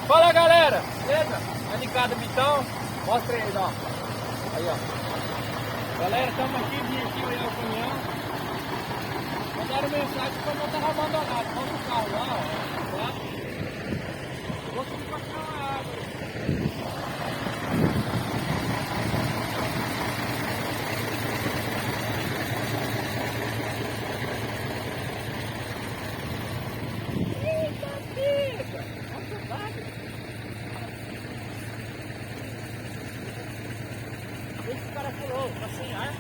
Fala galera, beleza? Anicada Vitão, mostra aí, ó. Aí, ó. Galera, estamos aqui, vim aqui olhar o caminhão. Mandaram mensagem que não estava abandonado. Mostra o carro lá, ó. Tá? Vou subir pra tirar uma água. Eita, fica! Nossa, vai! Esse cara pulou, tá sem ar.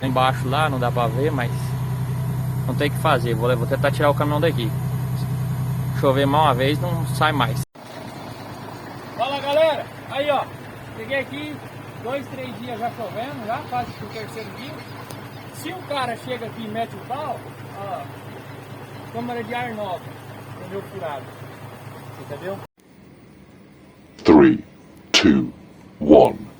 Embaixo lá, não dá pra ver, mas não tem o que fazer. Vou tentar tirar o caminhão daqui. Chover mais uma vez, não sai mais. Fala galera, aí ó, cheguei aqui, 2, 3 dias já chovendo, já quase o terceiro dia. Se o cara chega aqui e mete o pau, ó, câmara de ar nova, pneu furado, entendeu? 3, 2, 1